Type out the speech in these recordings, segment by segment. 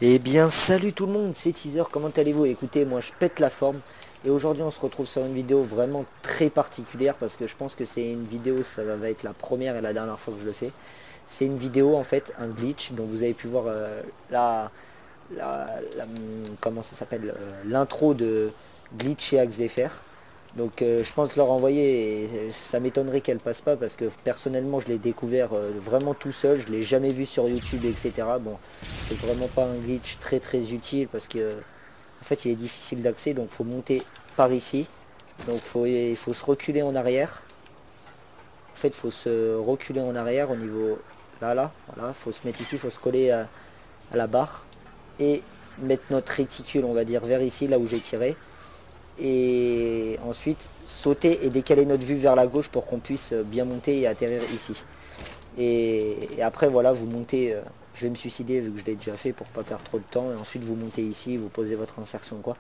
Eh bien salut tout le monde, c'est Teaser, comment allez-vous? Écoutez, moi je pète la forme et aujourd'hui on se retrouve sur une vidéo vraiment très particulière parce que je pense que c'est une vidéo, ça va être la première et la dernière fois que je le fais. C'est une vidéo en fait, un glitch dont vous avez pu voir comment ça s'appelle, l'intro de Glitch chez AxeFR. Donc je pense leur envoyer et ça m'étonnerait qu'elle passe pas parce que personnellement je l'ai découvert vraiment tout seul, je l'ai jamais vu sur YouTube etc. Bon, c'est vraiment pas un glitch très très utile parce que en fait il est difficile d'accès, donc il faut monter par ici. Donc il faut se reculer en arrière. En fait il faut se reculer en arrière au niveau là, voilà, faut se mettre ici, il faut se coller à la barre et mettre notre réticule on va dire vers ici là où j'ai tiré et ensuite sauter et décaler notre vue vers la gauche pour qu'on puisse bien monter et atterrir ici. Et après voilà, vous montez, je vais me suicider vu que je l'ai déjà fait pour pas perdre trop de temps, et ensuite vous montez ici, vous posez votre insertion quoi.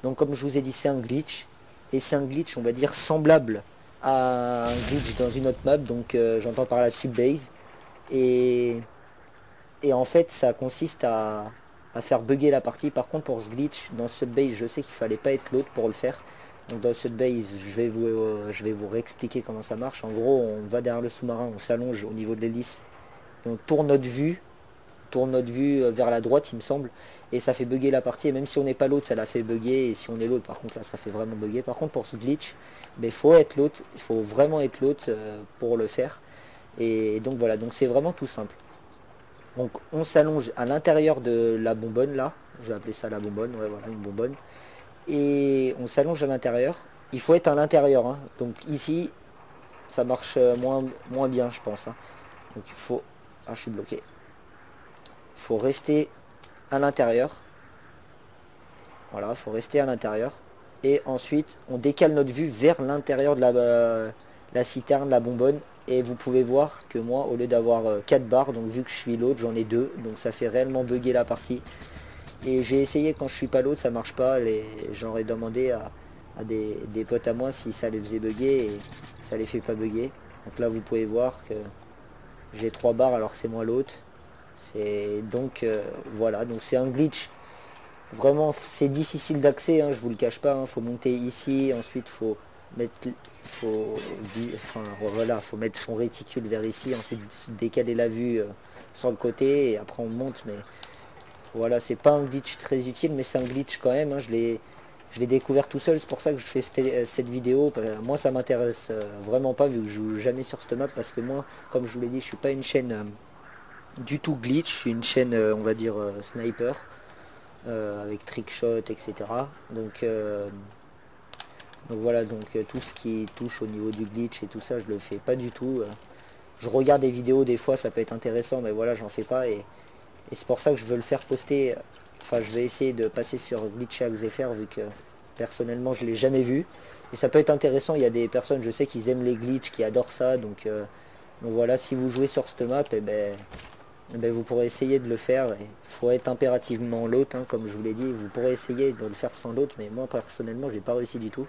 Donc comme je vous ai dit, c'est un glitch, et c'est un glitch on va dire semblable à un glitch dans une autre map, donc j'entends par la subbase, et, et en fait ça consiste à faire bugger la partie. Par contre pour ce glitch, dans subbase je sais qu'il fallait pas être l'autre pour le faire. Donc dans cette base, je vais vous réexpliquer comment ça marche. En gros, on va derrière le sous-marin, on s'allonge au niveau de l'hélice, et on tourne notre vue vers la droite, il me semble, et ça fait bugger la partie. Et même si on n'est pas l'autre, ça la fait bugger. Et si on est l'autre, par contre, là, ça fait vraiment bugger. Par contre, pour ce glitch, il faut être l'autre, il faut vraiment être l'autre pour le faire. Et donc voilà, donc c'est vraiment tout simple. Donc on s'allonge à l'intérieur de la bonbonne là, je vais appeler ça la bonbonne, ouais voilà, une bonbonne, et on s'allonge à l'intérieur. Il faut être à l'intérieur, hein. Donc ici, ça marche moins bien, je pense, hein. Donc il faut... Ah, je suis bloqué. Il faut rester à l'intérieur. Voilà, il faut rester à l'intérieur. Et ensuite, on décale notre vue vers l'intérieur de la citerne, la bonbonne. Et vous pouvez voir que moi, au lieu d'avoir 4 barres, donc vu que je suis l'autre, j'en ai 2. Donc ça fait réellement bugger la partie. Et j'ai essayé quand je suis pas l'autre, ça marche pas. J'en ai demandé à des potes à moi si ça les faisait bugger et ça les fait pas bugger. Donc là vous pouvez voir que j'ai 3 barres alors que c'est moi l'autre. C'est donc voilà, donc c'est un glitch. Vraiment c'est difficile d'accès, hein, je vous le cache pas. Faut monter ici, ensuite mettre faut, enfin, voilà, faut mettre son réticule vers ici, ensuite décaler la vue sur le côté et après on monte. Mais voilà, c'est pas un glitch très utile, mais c'est un glitch quand même, hein. Je l'ai découvert tout seul, c'est pour ça que je fais cette vidéo. Moi, ça m'intéresse vraiment pas, vu que je joue jamais sur cette map, parce que moi, comme je vous l'ai dit, je suis pas une chaîne du tout glitch, je suis une chaîne, on va dire, sniper, avec trickshot, etc. Donc voilà, donc tout ce qui touche au niveau du glitch et tout ça, je le fais pas du tout. Je regarde des vidéos, des fois, ça peut être intéressant, mais voilà, j'en fais pas, et c'est pour ça que je veux le faire poster. Enfin, je vais essayer de passer sur Glitch XFR vu que personnellement je l'ai jamais vu. Et ça peut être intéressant, il y a des personnes, je sais qu'ils aiment les glitches, qui adorent ça. Donc voilà, si vous jouez sur cette map, vous pourrez essayer de le faire. Il faut être impérativement l'autre, hein, comme je vous l'ai dit. Vous pourrez essayer de le faire sans l'autre, mais moi personnellement j'ai pas réussi du tout.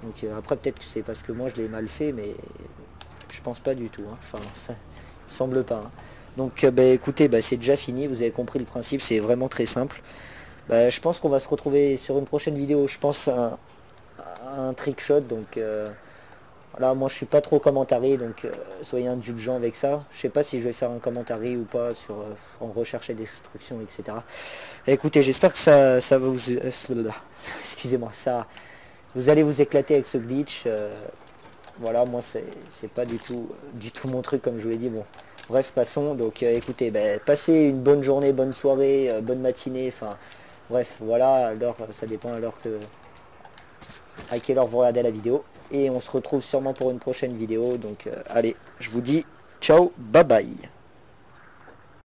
Donc après peut-être que c'est parce que moi je l'ai mal fait, mais je pense pas du tout, hein. Enfin, ça me semble pas, hein. Donc écoutez, c'est déjà fini, vous avez compris le principe, c'est vraiment très simple. Je pense qu'on va se retrouver sur une prochaine vidéo, je pense à un trick shot, donc voilà, moi je suis pas trop commentary, donc soyez indulgents avec ça. Je sais pas si je vais faire un commentary ou pas sur en recherche et destruction, etc. Écoutez, j'espère que ça va vous... excusez-moi, ça... Vous allez vous éclater avec ce glitch. Voilà, moi c'est pas du tout mon truc comme je vous l'ai dit. Bon, bref, passons. Donc écoutez, passez une bonne journée, bonne soirée, bonne matinée. Enfin, bref, voilà. Alors ça dépend à quelle heure vous regardez la vidéo. Et on se retrouve sûrement pour une prochaine vidéo. Donc allez, je vous dis ciao, bye bye.